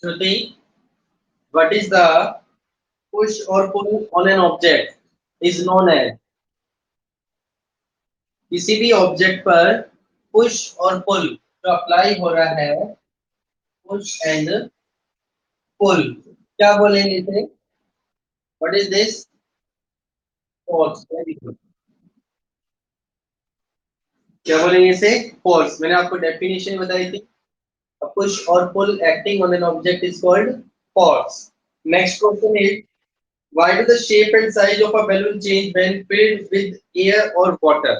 Shruti, what is the push or pull on an object is known as? किसी भी object पर push और पुल जो अप्लाई हो रहा है, पुश एंड पुल, क्या बोलेंगे इसे? What is this? Force. Very good. क्या बोलेंगे इसे? फोर्स। मैंने आपको डेफिनेशन बताई थी। पुश और pull acting on an object is called force. Next question is, why do the shape and size of a balloon change when filled with air or water?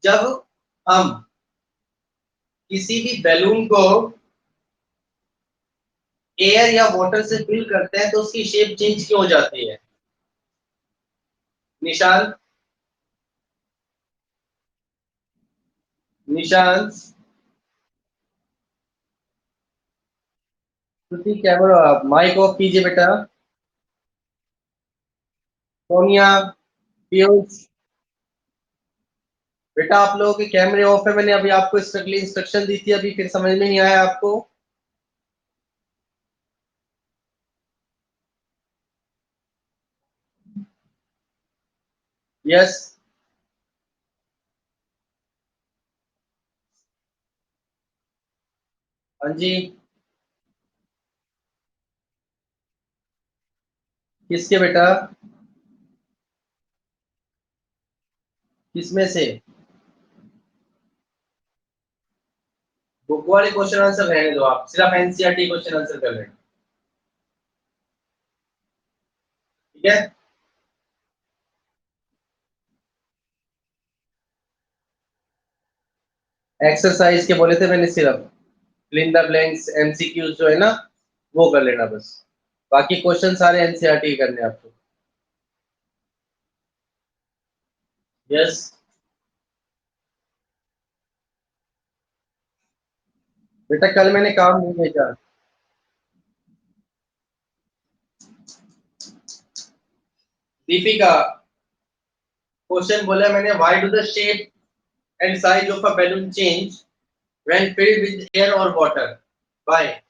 जब हम किसी भी बैलून को एयर या water से fill करते हैं तो उसकी शेप चेंज क्यों हो जाती है? निशान, निशांत, श्रुति, क्या बोलो आप? माइक ऑफ कीजिए बेटा। सोनिया, पीयूष, बेटा आप लोगों के कैमरे ऑफ है। मैंने अभी आपको स्ट्रिक्टली इंस्ट्रक्शन दी थी, अभी फिर समझ में नहीं आया आपको? यस। हाँ जी। किसके बेटा? किसमें से? बुक वाले क्वेश्चन आंसर रहने दो, आप सिर्फ एनसीईआरटी क्वेश्चन आंसर कर लें। ठीक है। एक्सरसाइज के बोले थे मैंने, सिर्फ fill in the blanks MCQs जो है ना, वो कर लेना बस। बाकी क्वेश्चन सारे एनसीईआरटी करने हैं आपको। यस। बेटा कल मैंने काम नहीं भेजा। दीपिका, क्वेश्चन बोला मैंने, why do the shape and size of a balloon change when filled with air और वाटर? बाय,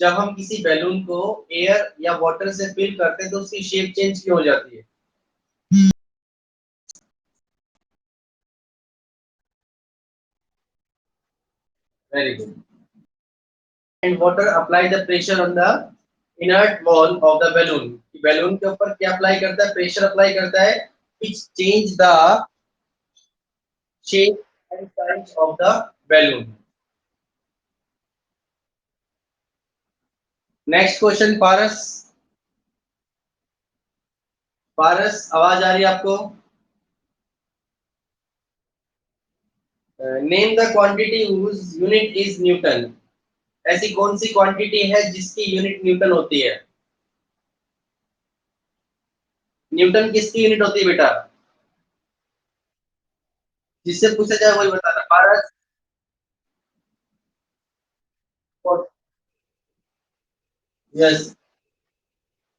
जब हम किसी बैलून को एयर या वाटर से फिल करते हैं तो उसकी शेप चेंज क्यों हो जाती है? Very good. And water apply the pressure on the inert wall of the balloon. Balloon के ऊपर क्या अप्लाई करता है? प्रेशर अप्लाई करता है, which change the shape and size of the balloon. Next question, Paras. Paras, आवाज आ रही है आपको? Name the quantity whose unit is newton. ऐसी कौन सी क्वांटिटी है जिसकी यूनिट न्यूटन होती है? न्यूटन किसकी यूनिट होती है बेटा? जिससे पूछा जाए वही बताना। Paras, yes,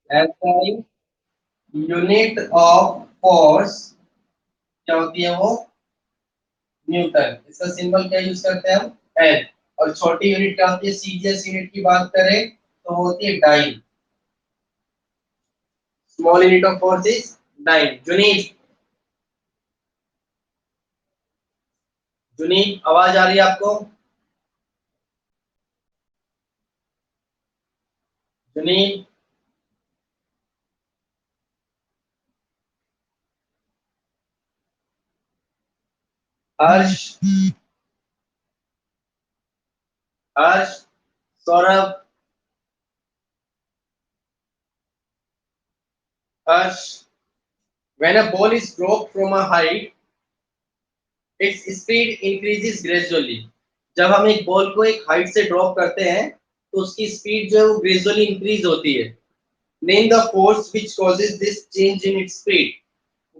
SI unit of force क्या होती है वो? न्यूटन। इसका सिंबल क्या यूज करते हैं हम? एन। और छोटी यूनिट क्या होती है? सीजीएस यूनिट की बात करें तो वो होती है dyne. Small unit of force is dyne. Junaid, Junaid आवाज आ रही है आपको? जुनीद, हर्ष, हर्ष, सौरभ, हर्ष। When a ball is dropped from a height, its speed increases gradually. जब हम एक बॉल को एक हाइट से ड्रॉप करते हैं तो उसकी स्पीड जो है वो ग्रेजुअली इंक्रीज होती है। Name the force which causes this change in its speed.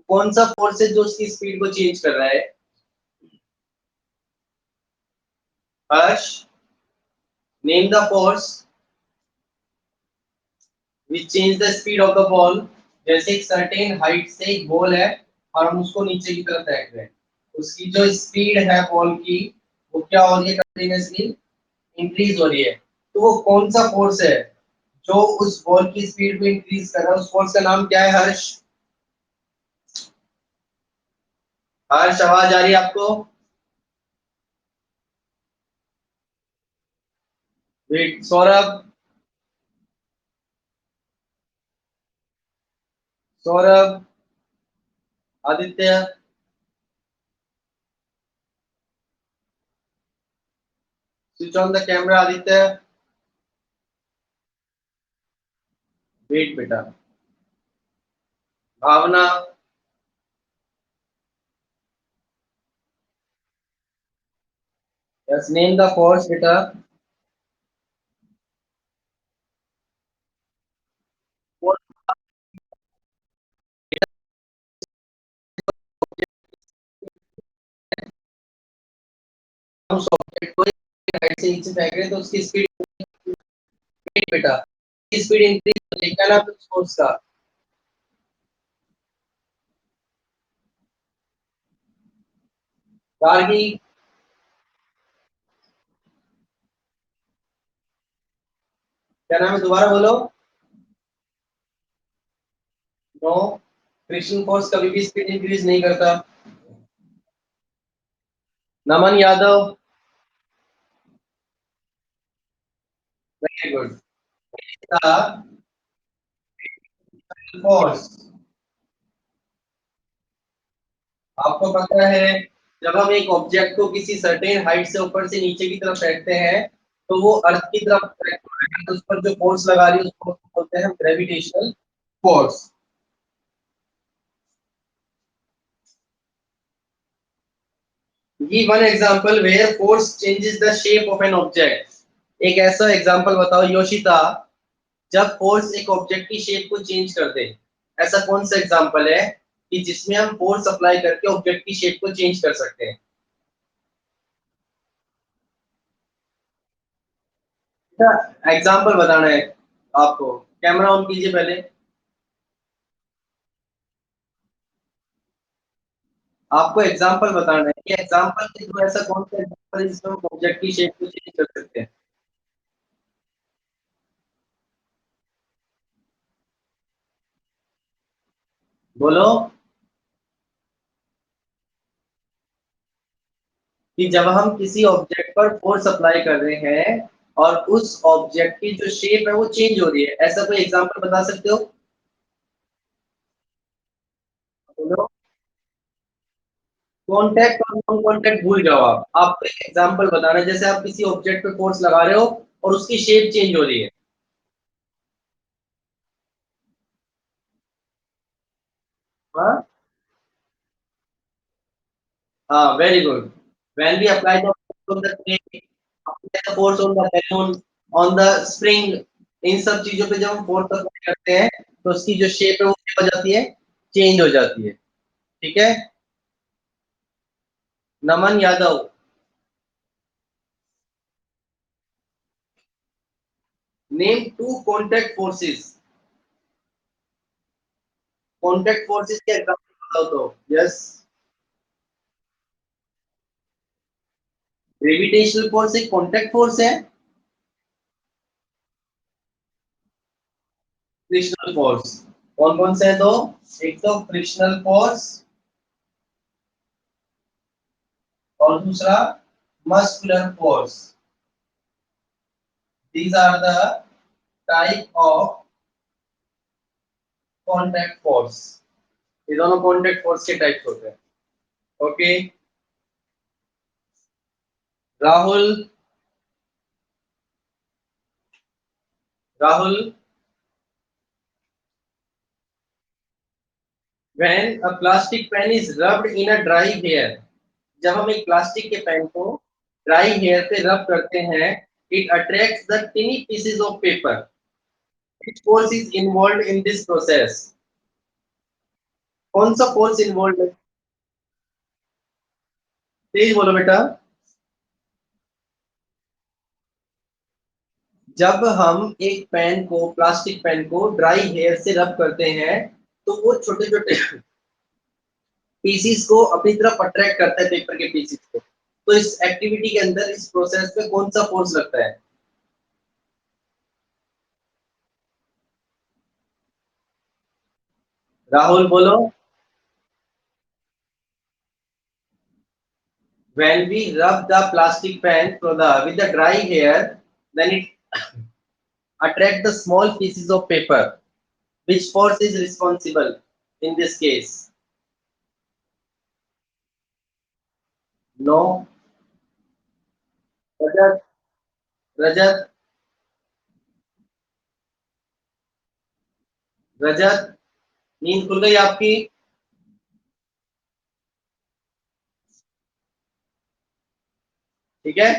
कौन सा फोर्स है जो उसकी स्पीड को चेंज कर रहा है? Harsh, name the force which change the speed of the ball. जैसे एक सर्टेन हाइट से एक बॉल है और हम उसको नीचे की तरफ फेंक रहे हैं, उसकी जो स्पीड है बॉल की वो क्या हो रही है? कंटिन्यूअसली इंक्रीज हो रही है। तो वो कौन सा फोर्स है जो उस बॉल की स्पीड को इंक्रीज कर रहा है? उस फोर्स का नाम क्या है हर्ष? हर्ष, आवाज आ रही है आपको? Wait, Saurabh. Saurabh, Aditya. Switch on the camera Aditya. Wait बेटा। Bhavna. Yes, name the force बेटा। हम सॉकेट को राइट से नीचे फेंक रहे हैं तो उसकी स्पीड बेटा, स्पीड इंक्रीज होती है। क्या नाम है उस फोर्स का? गार्गी। क्या नाम है, दोबारा बोलो। नो, फ्रिक्शन फोर्स कभी भी स्पीड इंक्रीज नहीं करता। Naman Yadav. Very good. Force, आपको पता है जब हम एक ऑब्जेक्ट को किसी सर्टेन हाइट से ऊपर से नीचे की तरफ फेंकते हैं तो वो अर्थ की तरफ फेंक रहा है, तो उस पर जो फोर्स लगा रही है उसको बोलते हैं gravitational force. Give one example where force changes the shape of an object. एक ऐसा एग्जांपल बताओ योशिता, जब फोर्स एक ऑब्जेक्ट की शेप को चेंज कर दे। ऐसा कौन सा एग्जांपल है कि जिसमें हम फोर्स अप्लाई करके ऑब्जेक्ट की शेप को चेंज कर सकते हैं? एग्जांपल बताना है आपको। कैमरा ऑन कीजिए पहले। आपको एग्जांपल बताना है कि एग्जांपल के थ्रू ऐसा कौन सा एग्जांपल है जिसमें हम ऑब्जेक्ट की शेप को चेंज कर सकते हैं? बोलो। कि जब हम किसी ऑब्जेक्ट पर फोर्स अप्लाई कर रहे हैं और उस ऑब्जेक्ट की जो शेप है वो चेंज हो रही है, ऐसा कोई एग्जांपल बता सकते हो? बोलो। कॉन्टैक्ट और नॉन कॉन्टैक्ट भूल जाओ। आपको एक एग्जांपल बताना है, जैसे आप किसी ऑब्जेक्ट पे फोर्स लगा रहे हो और उसकी शेप चेंज हो रही है। हाँ, हाँ, very good. When we apply the force on the plate, apply the force on the balloon, on the spring, इन सब चीजों पे जब हम फोर्स अप्लाई करते हैं तो उसकी जो शेप है वो क्या हो जाती है? चेंज हो जाती है। ठीक है। Naman Yadav. Name two contact forces. Contact forces के एग्जांपल बताओ तो। यस। ग्रेविटेशनल फोर्स एक कॉन्टैक्ट फोर्स है। फ्रिक्शनल फोर्स कौन कौन से है तो? एक तो फ्रिक्शनल फोर्स और दूसरा muscular force. These are the type of contact force. ये दोनों कॉन्टैक्ट फोर्स के टाइप्स होते हैं। Okay. Rahul. Rahul, when a plastic pen is rubbed in a dry hair, जब हम एक प्लास्टिक के पेन को ड्राई हेयर पे रब करते हैं, it attracts the tiny pieces of paper. Which force is involved in this process? कौन सा फोर्स इन्वॉल्व है? तेज बोलो बेटा। जब हम एक पेन को, प्लास्टिक पेन को ड्राई हेयर से रब करते हैं तो वो छोटे छोटे पीसीस को अपनी तरफ अट्रैक्ट करता है, पेपर के पीसीस को। तो इस एक्टिविटी के अंदर, इस प्रोसेस पे कौन सा फोर्स लगता है? राहुल बोलो। When we rub the plastic pan through the with the dry hair, then it attract the small pieces of paper. Which force is responsible in this case? No. Rajat, Rajat, रजत, नींद खुल गई आपकी? ठीक है।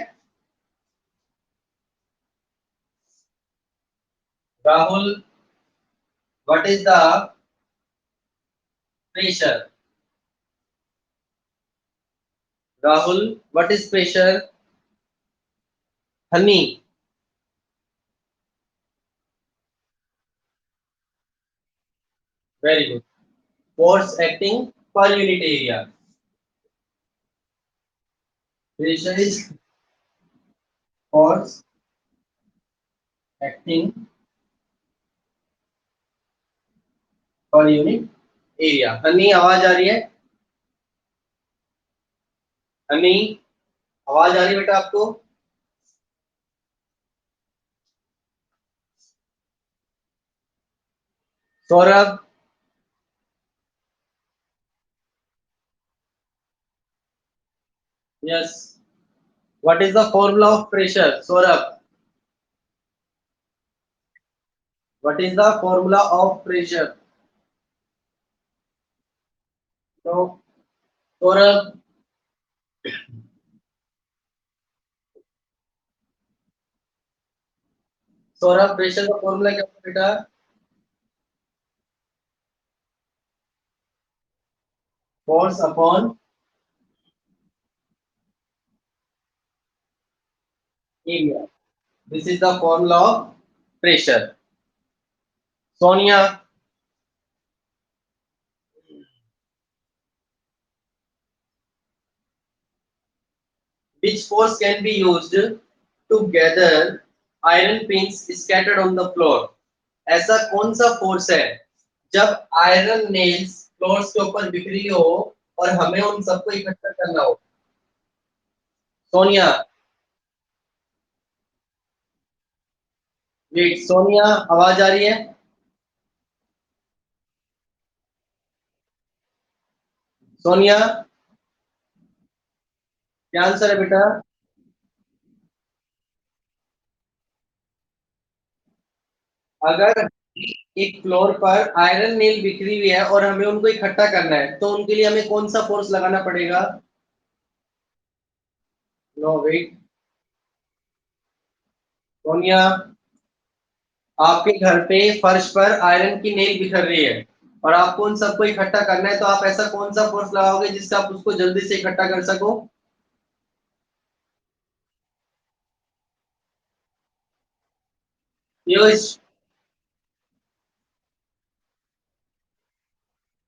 Rahul, what is the pressure? Rahul, what is pressure? Honey, very good. Force acting per unit area. Pressure is force acting per unit area. Honey, आवाज आ रही है? हनी, आवाज आ रही है बेटा आपको? Saurabh, yes. What is the formula of pressure? Saurabh, what is the formula of pressure? तो सौरभ, सौरभ, प्रेशर का फॉर्मूला क्या होता है बेटा? Force upon area. This is the formula of pressure. Sonia, which force can be used to gather iron pins scattered on the floor? ऐसा कौन सा force है जब आयरन नेल्स फ्लोर्स के ऊपर बिखरी हो और हमें उन सबको इकट्ठा करना हो? सोनिया, वेट, सोनिया, आवाज आ रही है? सोनिया, क्या आंसर है बेटा? अगर एक फ्लोर पर आयरन नेल बिखरी हुई है और हमें उनको इकट्ठा करना है तो उनके लिए हमें कौन सा फोर्स लगाना पड़ेगा? नो, वेट, सोनिया, आपके घर पे फर्श पर आयरन की नेल बिखर रही है और आपको उन सबको इकट्ठा करना है, तो आप ऐसा कौन सा फोर्स लगाओगे जिससे आप उसको जल्दी से इकट्ठा कर सको? पीयूष,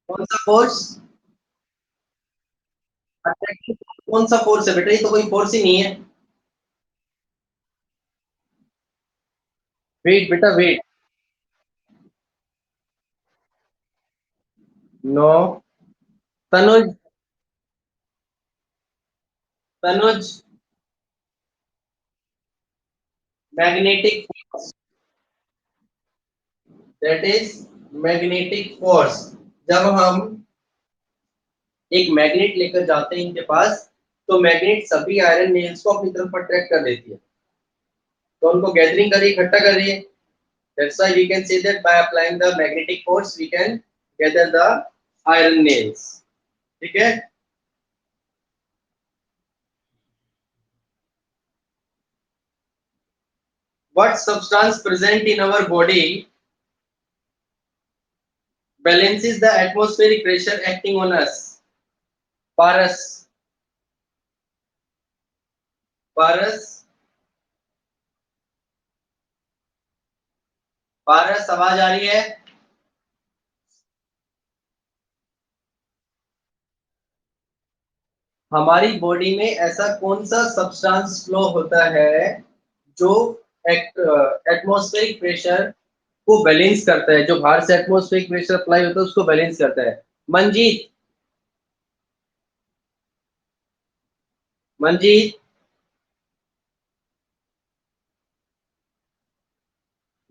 कौन सा फोर्स? अट्रैक्टिव कौन सा फोर्स है बेटा? ये तो कोई फोर्स ही नहीं है। वेट बेटा, wait. No. Tanuj, Tanuj, magnetic force, that is magnetic force. जब हम एक मैग्नेट लेकर जाते हैं इनके पास, तो मैग्नेट सभी आयरन नेल्स को अपनी तरफ अट्रैक्ट कर देती है, तो उनको गैदरिंग कर रही है, इकट्ठा कर रही है। That's why we can say that by applying the magnetic force, we can gather the iron nails. ठीक है? What substance present in our body balances the atmospheric pressure acting on us? पारस, पारस, पारस, आवाज आ रही है? हमारी बॉडी में ऐसा कौन सा सब्सटेंस फ्लो होता है जो एटमॉस्फेरिक प्रेशर को बैलेंस करता है, जो बाहर से एटमॉस्फेरिक प्रेशर अप्लाई होता है उसको बैलेंस करता है। मंजीत, मंजीत,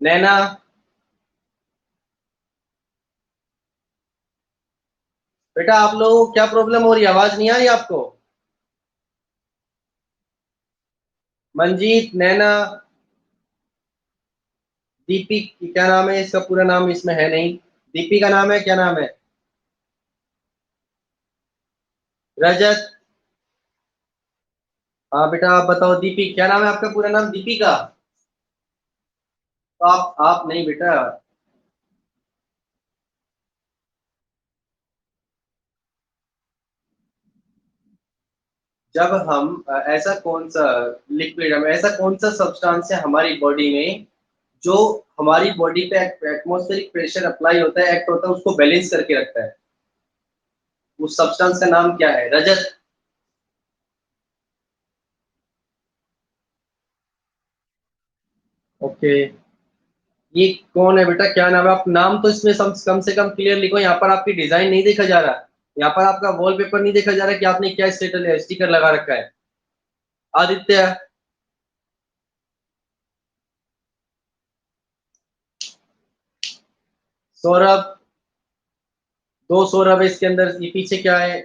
नैना, बेटा आप लोगों को क्या प्रॉब्लम हो रही है, आवाज नहीं आ रही आपको? मंजीत, नैना, दीपी, क्या नाम है इसका, पूरा नाम इसमें है नहीं। दीपी का नाम है, क्या नाम है? रजत। हाँ बेटा आप बताओ, दीपी क्या नाम है आपका, पूरा नाम दीपिका? तो आप नहीं बेटा। जब हम ऐसा कौन सा लिक्विड, हम ऐसा कौन सा सब्सटेंस है हमारी बॉडी में जो हमारी बॉडी पे एटमॉस्फेरिक प्रेशर अप्लाई होता है, एक्ट होता है, उसको बैलेंस करके रखता है? उस सब्सटेंस का नाम क्या है रजत? ओके। ये कौन है बेटा, क्या नाम है? आप नाम तो इसमें कम से कम क्लियर लिखो, यहाँ पर आपकी डिजाइन नहीं देखा जा रहा, यहाँ पर आपका वॉलपेपर नहीं देखा जा रहा कि आपने क्या स्टेटस स्टिकर लगा रखा है। आदित्य। सौरभ। दो सौरभ है इसके अंदर, ये पीछे क्या है?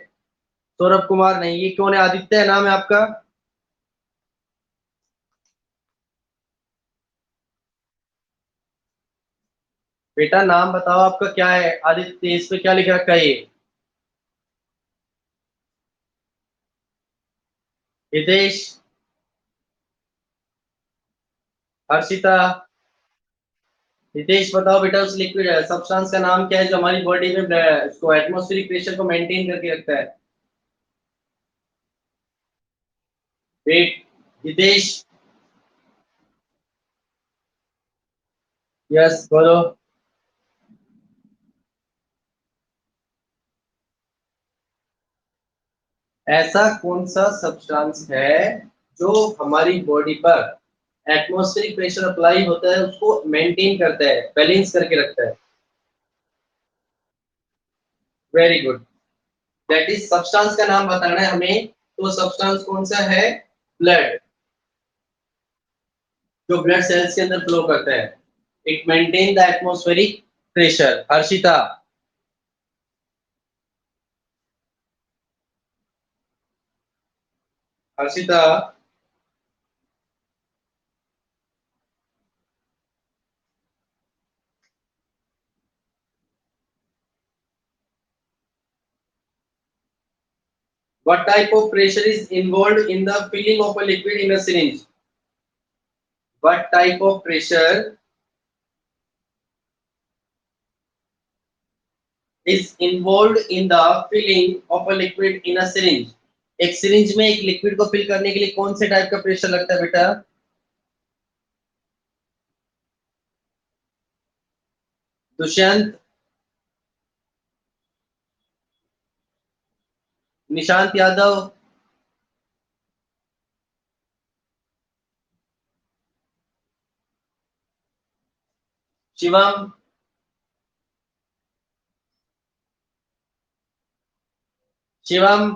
सौरभ कुमार नहीं, ये कौन है? आदित्य है नाम है आपका? बेटा नाम बताओ आपका क्या है? आदित्य, इस पे क्या लिख रखा है ये? हितेश। हर्षिता। हितेश बताओ बेटा, उस लिक्विड सब्सटेंस का नाम क्या है जो हमारी बॉडी में उसको एटमॉस्फेरिक प्रेशर को मेंटेन करके रखता है? वेट। हितेश। यस बोलो। ऐसा कौन सा सब्सटेंस है जो हमारी बॉडी पर एटमॉस्फेरिक प्रेशर अप्लाई होता है उसको मेंटेन करता है, बैलेंस करके रखता है? Very good. That is, substance का नाम बताना है हमें, तो सब्सटेंस कौन सा है? ब्लड। जो ब्लड सेल्स के अंदर फ्लो करता है, it maintain the atmospheric pressure. Harshita. Harshita. what type of pressure is involved in the filling of a liquid in a syringe? What type of pressure is involved in the filling of a liquid in a syringe? एक syringe में एक liquid को fill करने के लिए कौन से type का प्रेशर लगता है बेटा? दुष्यंत। निशांत यादव। शिवम। शिवम।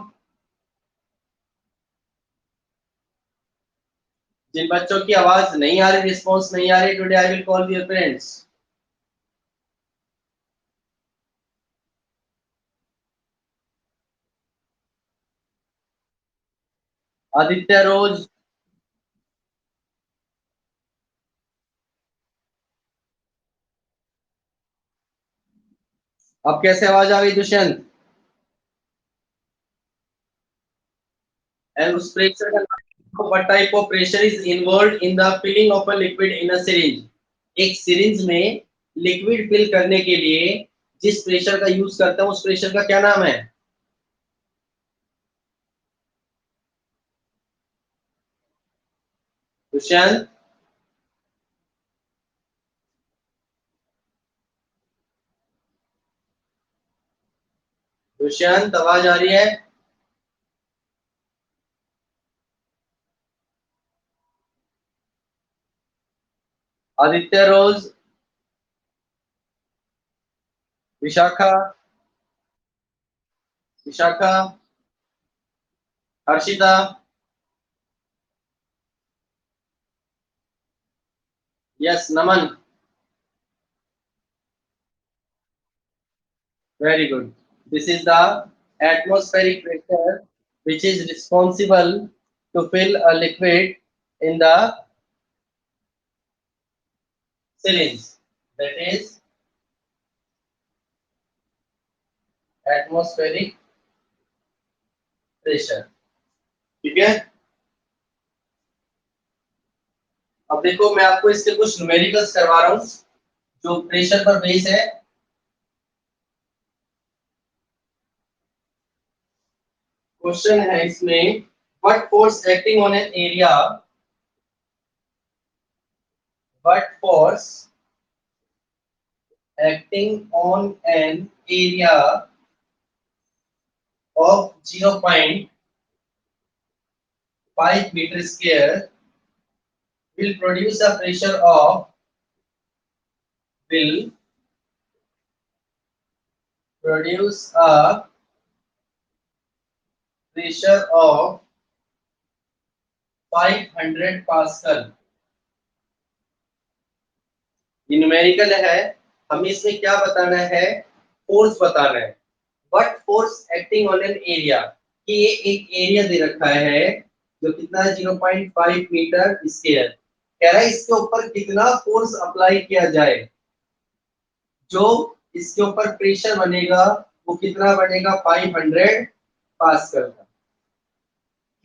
जिन बच्चों की आवाज नहीं आ रही, रिस्पॉन्स नहीं आ रही, today I will call your parents. Aditya Rose. अब कैसे आवाज आ गई दुष्यंत? And उस प्रेशर का नाम, what type of pressure is involved in the filling of a liquid in a syringe? एक सिरिंज में लिक्विड फिल करने के लिए जिस प्रेशर का यूज करते हैं उस प्रेशर का क्या नाम है? दुष्यंत। दुष्यंत आवाज आ रही है? Aditya Rose. Vishakha, Vishakha, Harshita, yes, Naman, very good. This is the atmospheric pressure which is responsible to fill a liquid in the syringe, that is atmospheric pressure। ठीक है, अब देखो मैं आपको इसके कुछ न्यूमेरिकल्स करवा रहा हूँ जो प्रेशर पर बेस है। क्वेश्चन है इसमें, what force acting on an area, what force acting on an area of 0.5 meter square will produce a pressure of, will produce a pressure of 500 pascal. ये न्यूमेरिकल है, हमें इसमें क्या बताना है, फोर्स बताना है। What force acting on an area, कि ये एक एरिया दे रखा है जो कितना है 0.5 मीटर स्क्वायर, कह रहा है इसके ऊपर कितना फोर्स अप्लाई किया जाए, जो इसके ऊपर प्रेशर बनेगा वो कितना बनेगा 500 पास्कल का।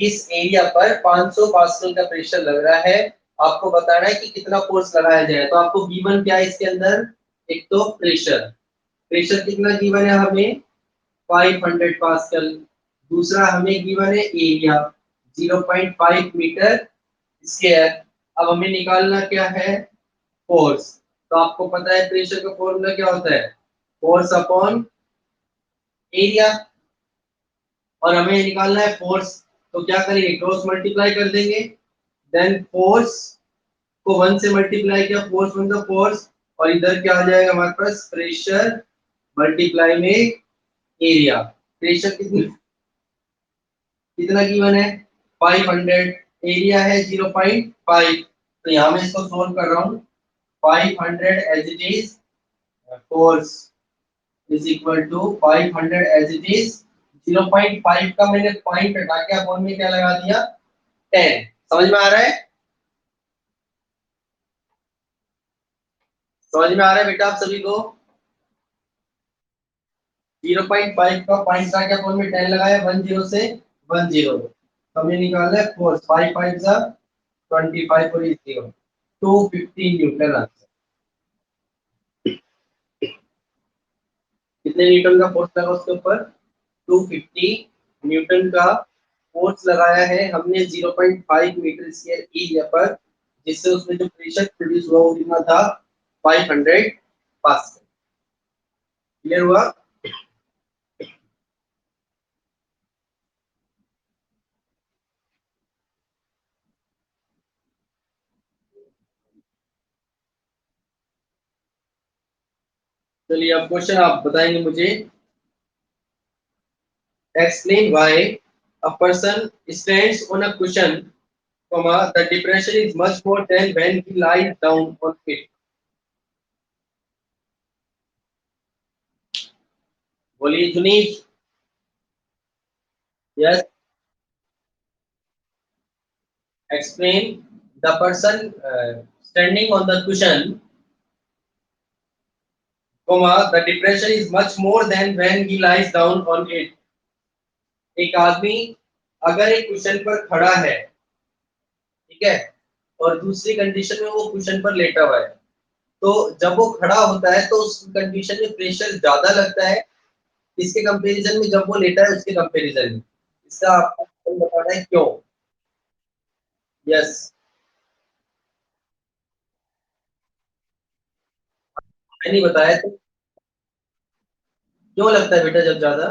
इस एरिया पर 500 पास्कल का प्रेशर लग रहा है, आपको बताना है कि कितना फोर्स लगाया जाए। तो आपको गिवन क्या है इसके अंदर, एक तो प्रेशर, प्रेशर कितना गिवन है हमें 500 पास्कल, दूसरा हमें गिवन है एरिया 0.5 मीटर स्क्वायर। अब हमें निकालना क्या है, फोर्स। तो आपको पता है प्रेशर का फॉर्मूला क्या होता है, फोर्स अपॉन एरिया, और हमें निकालना है फोर्स। तो क्या करेंगे, क्रॉस मल्टीप्लाई कर देंगे, देन फोर्स को 1 से मल्टीप्लाई किया, फोर्स वन द फोर्स, और इधर क्या आ जाएगा हमारे पास, प्रेशर मल्टीप्लाई में एरिया। प्रेशर कितना गिवन है 500, एरिया है 0.5, तो यहाँ मैं इसको सोल्व कर रहा हूँ। 500 as it is, force is equal to 500 as it is, 0.5 का मैंने पॉइंट हटा के अपोन में क्या लगा दिया 10। समझ में आ रहा है, समझ में आ रहा है बेटा आप सभी को। 0.5 का पॉइंट हटा के अपोन में 10 लगाया, 10 से 10, हमें निकालना है फोर्स, 5 5 जा 25 और 0 250 न्यूटन आता है। कितने न्यूटन का फोर्स लगा उसके ऊपर, 250 न्यूटन का फोर्स लगाया है हमने 0.5 मीटर स्क्वायर एरिया पर, जिससे उसमें जो प्रेशर प्रोड्यूस हुआ वो कितना था 500 पास्कल। क्लियर हुआ। चलिए अब क्वेश्चन आप बताएंगे मुझे, explain why a person stands on a cushion, the depression is much more than when he lies down on it। बोलिए जुनीज। Yes, explain, the person standing on the cushion, the depression is much more than when he lies down on it। एक आदमी अगर एक cushion पर खड़ा है, ठीक है, और दूसरी कंडीशन में वो कुशन पर लेटा हुआ है, तो जब वो खड़ा होता है तो उस कंडीशन में प्रेशर ज्यादा लगता है इसके कंपैरिजन में, जब वो लेटा है उसके कंपैरिजन में। इसका आपको बताना है क्यों। यस, मैंने नहीं बताया तो क्यों लगता है बेटा जब ज्यादा।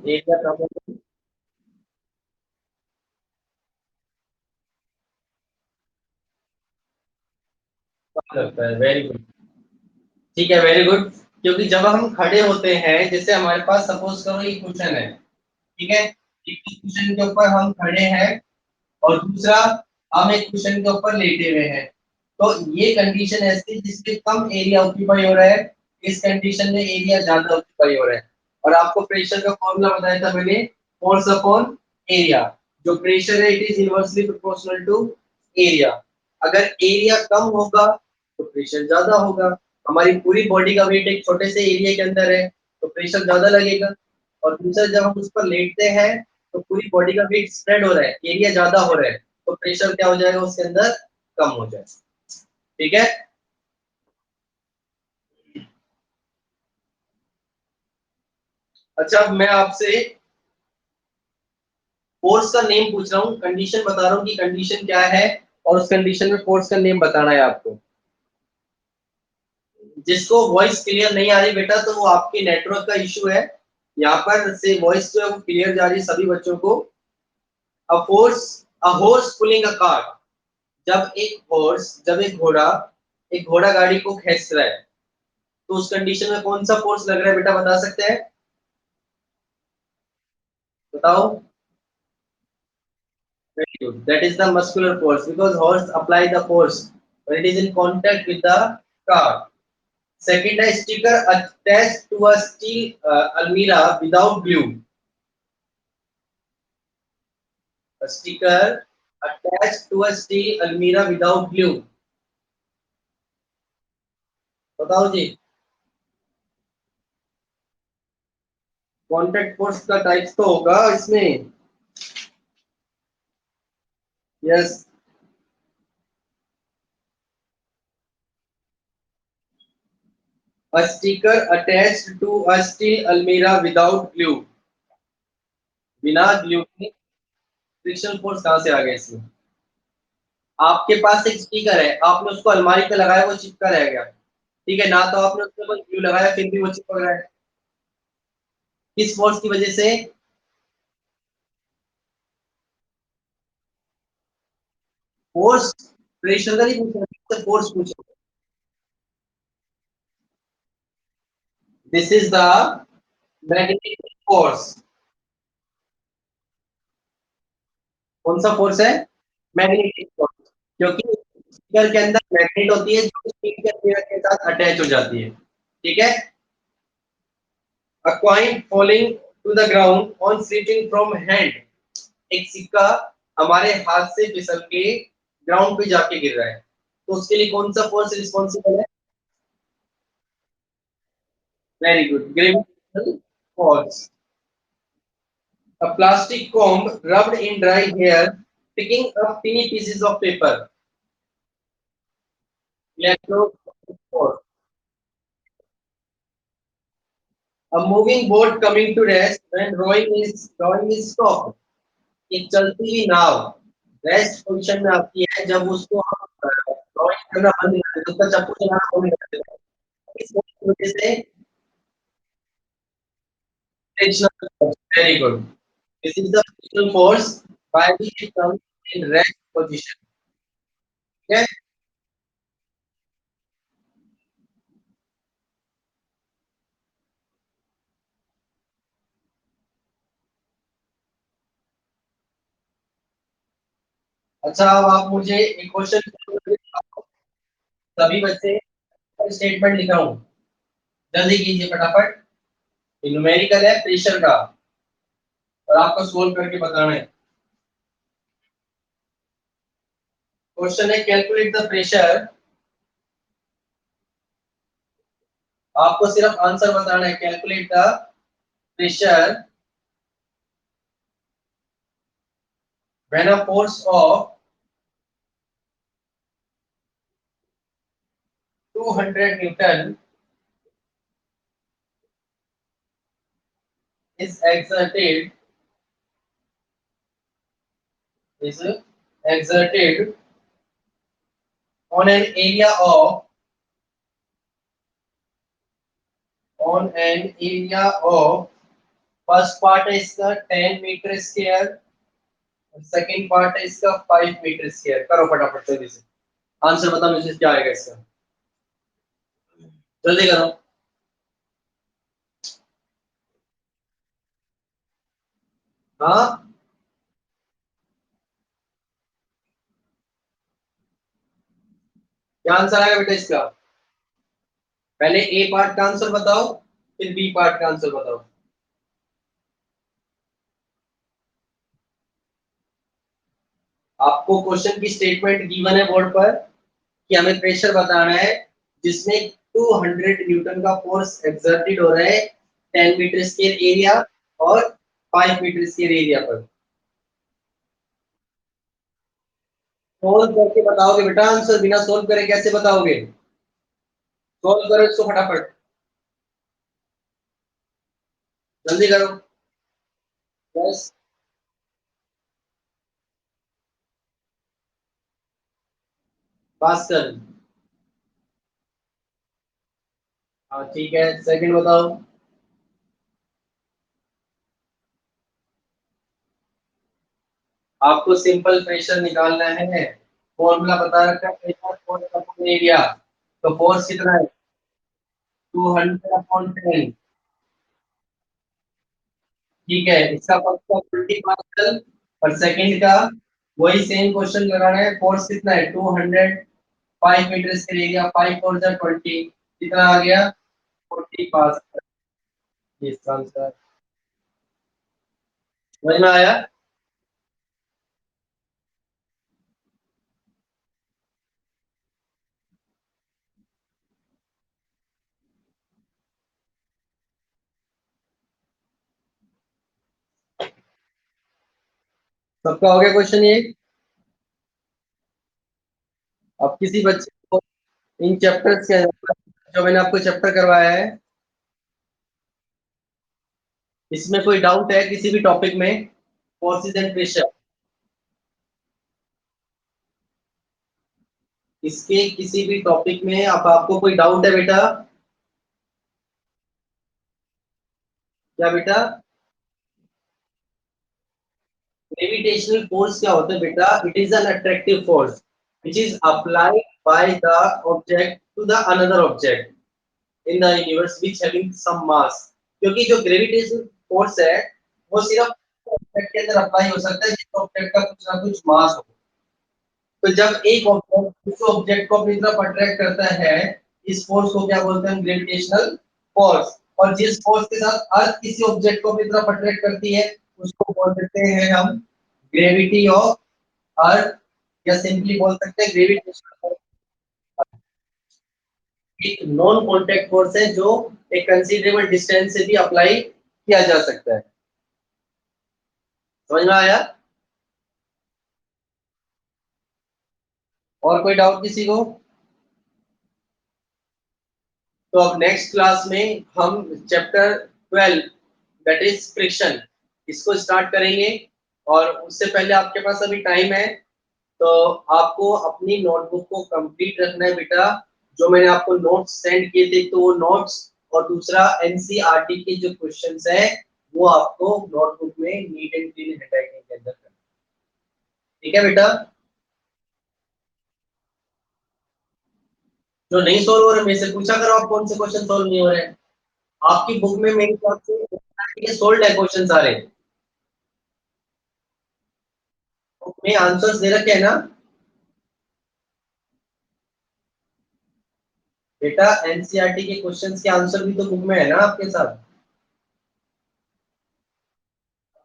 एरिया कम होगा, कम लगता है। Very good. ठीक है, वेरी गुड। क्योंकि जब हम खड़े होते हैं, जैसे हमारे पास सपोज करो ये क्वेश्चन है, ठीक है, एक क्वेश्चन के ऊपर हम खड़े हैं और दूसरा हम एक क्वेश्चन के ऊपर लेटे हुए हैं, तो ये कंडीशन ऐसी है जिसमें कम एरिया ऑक्यूपाई हो रहा है, इस कंडीशन में एरिया ज्यादा ऑक्यूपाई हो रहा है। और आपको प्रेशर का फॉर्मूला बताया था मैंने, फोर्स अपॉन एरिया। जो प्रेशर है it is inversely proportional to area. अगर एरिया कम होगा तो प्रेशर ज्यादा होगा। हमारी पूरी बॉडी का वेट एक छोटे से एरिया के अंदर है, तो प्रेशर ज्यादा लगेगा। और दूसरा जब हम उस पर लेटते हैं तो पूरी बॉडी का वेट स्प्रेड हो रहा है, एरिया ज्यादा हो रहा है, तो प्रेशर क्या हो जाएगा उसके अंदर, कम हो जाएगा। ठीक है। अच्छा, अब मैं आपसे फोर्स का नेम पूछ रहा हूँ, कंडीशन बता रहा हूँ कि कंडीशन क्या है, और उस कंडीशन में फोर्स का नेम बताना है आपको। जिसको वॉइस क्लियर नहीं आ रही बेटा, तो वो आपके नेटवर्क का इशू है। यहाँ पर से वॉइस जो है वो क्लियर जा रही है सभी बच्चों को। A force, a horse pulling a cart. जब एक घोड़ा गाड़ी को खींच रहा है, तो उस कंडीशन में कौन सा फोर्स लग रहा है बेटा, बता सकते हैं? बताओ। Very good. That is the muscular force because horse apply the force when it is in contact with the car. Second, a sticker attached to a steel almirah without glue. A sticker attached to a steel almirah without glue. बताओ जी। Contact force का types तो होगा इसमें। Yes. A sticker attached to a steel almirah without glue. बिना glue के friction force कहाँ से आ गया इसमें? आपके पास एक स्टिकर है, आपने उसको अलमारी पे लगाया, वो चिपका रह गया, ठीक है ना, तो आपने उसके ऊपर ग्लू लगाया फिर भी वो चिपक रहा है। किस फोर्स की वजह से? फोर्स। प्रेशर का नहीं पूछ रहा, फोर्स पूछ रहा। This is the magnetic force. कौन सा फोर्स है? Magnetic force. क्योंकि स्टिकर के अंदर मैग्नेट होती है जो स्टील के पेयर के साथ अटैच हो जाती है। ठीक है। A coin falling to the ground on slipping from hand। एक सिक्का हमारे हाथ से फिसल के ग्राउंड पे जाके गिर रहा है, तो उसके लिए कौन सा फोर्स रिस्पॉन्सिबल है? Very good, gravitational force. A plastic comb rubbed in dry hair, picking up teeny pieces of paper। Electromagnetic force। A moving boat coming to rest when rowing is stopped। एक चलती हुई नाव rest position में आती है जब उसको हम rowing करना बंद कर देते हैं, उसका चप्पू चलाना बंद कर देते हैं। इस वजह से frictional force। Very good। This is the frictional force by which it comes in rest position। ठीक है। अच्छा, अब आप मुझे एक क्वेश्चन, सभी बच्चे स्टेटमेंट लिखा हूँ, जल्दी कीजिए फटाफट। न्यूमेरिकल है प्रेशर का, और आपको सोल्व करके बताना है। क्वेश्चन है कैलकुलेट द प्रेशर। आपको सिर्फ आंसर बताना है, calculate the pressure when a force of 200 Newton is is exerted on an area of on an area of first part है इसका 10 मीटर स्क्वायर, सेकंड पार्ट है इसका 5 मीटर स्क्वायर। करो फटाफट जल्दी से, आंसर बताओ मुझे क्या आएगा इसका, जल्दी करो। हाँ, क्या आंसर आएगा बेटा इसका? पहले ए पार्ट का आंसर बताओ, फिर बी पार्ट का आंसर बताओ। आपको क्वेश्चन की स्टेटमेंट गिवन है बोर्ड पर कि हमें प्रेशर बताना है जिसमें 200 न्यूटन का फोर्स एक्सर्टेड हो रहा है 10 मीटर स्क्वायर एरिया और 5 मीटर स्क्वायर एरिया पर। सोल्व करके बताओगे बेटा आंसर, बिना सोल्व करे कैसे बताओगे? सोल्व करो इसको फटाफट, जल्दी करो। बस, पास कर। हाँ ठीक है, सेकंड बताओ। आपको सिंपल प्रेशर निकालना है, फॉर्मूला बता रखा है प्रेशर फोर्स अपॉन एरिया। तो फोर्स कितना है? 200/10। ठीक है, इसका फर्स्ट का 20 पास्कल और सेकंड का वही सेम क्वेश्चन लगाना है। फोर्स कितना है? 200, 5 मीटर के एरिया, 5 फोर जा 20, कितना आ गया? 40 पास्कल। इसका आंसर समझ में आया? सबका हो गया क्वेश्चन ये? अब किसी बच्चे को इन चैप्टर्स के, जो मैंने आपको चैप्टर करवाया है, इसमें कोई डाउट है किसी भी टॉपिक में? फोर्सेस एंड प्रेशर, इसके किसी भी टॉपिक में अब आपको कोई डाउट है बेटा? क्या बेटा? ग्रेविटेशनल फोर्स क्या होता है बेटा? It is an attractive force which is applied by the object to the another object in the universe which having some mass। क्योंकि जो ग्रेविटेशनल फोर्स है वो सिर्फ ऑब्जेक्ट के अंदर अप्लाई हो सकता है जिस ऑब्जेक्ट का कुछ ना कुछ मास हो। तो जब एक ऑब्जेक्ट दूसरे ऑब्जेक्ट को अपनी तरफ अट्रैक्ट करता है, इस फोर्स को क्या बोलते हैं? Gravitational force. और जिस फोर्स के साथ अर्थ किसी ऑब्जेक्ट को अपनी तरफ अट्रैक्ट करती है उसको बोल देते हैं हम ग्रेविटी ऑफ अर्थ, या सिंपली बोल सकते हैं ग्रेविटेशनल फोर्स। एक नॉन कॉन्टैक्ट फोर्स है जो एक कंसीडरेबल डिस्टेंस से भी अप्लाई किया जा सकता है। समझ में आया? और कोई डाउट किसी को? तो अब नेक्स्ट क्लास में हम चैप्टर 12 दैट इज फ्रिक्शन इसको स्टार्ट करेंगे। और उससे पहले आपके पास अभी टाइम है, तो आपको अपनी नोटबुक को कंप्लीट रखना है बेटा। जो मैंने आपको नोट्स सेंड किए थे तो वो नोट्स, और दूसरा एनसीईआरटी के जो क्वेश्चंस है वो आपको नोटबुक में नीट एंड क्लीन हैंडराइटिंग के अंदर करना। ठीक है बेटा? जो नहीं सोल्व हो रहे मेरे से पूछा करो, आप कौन से क्वेश्चन सोल्व नहीं हो रहे हैं? आपकी बुक में मेरी तरफ से सोल्व है क्वेश्चन सारे, बुक में आंसर्स दे रखे हैं ना बेटा? एनसीईआरटी के क्वेश्चंस के आंसर भी तो बुक में है ना आपके साथ?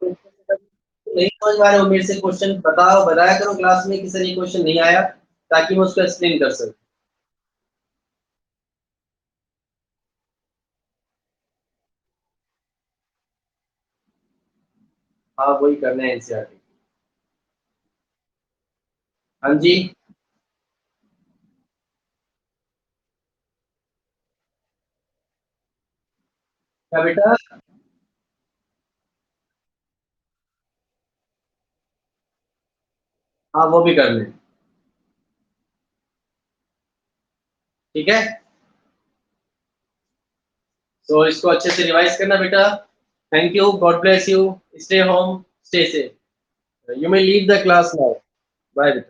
नहीं समझ पा रहे हो मेरे से क्वेश्चन बताओ, बताया करो क्लास में कि सर ये क्वेश्चन नहीं आया, ताकि मैं उसको एक्सप्लेन कर सकूं। हाँ वही करना है एनसीईआरटी। हाँ जी। क्या बेटा? हाँ वो भी करना है। ठीक है, तो इसको अच्छे से रिवाइज करना बेटा। Thank you. God bless you. Stay home. Stay safe. You may leave the class now. Bye.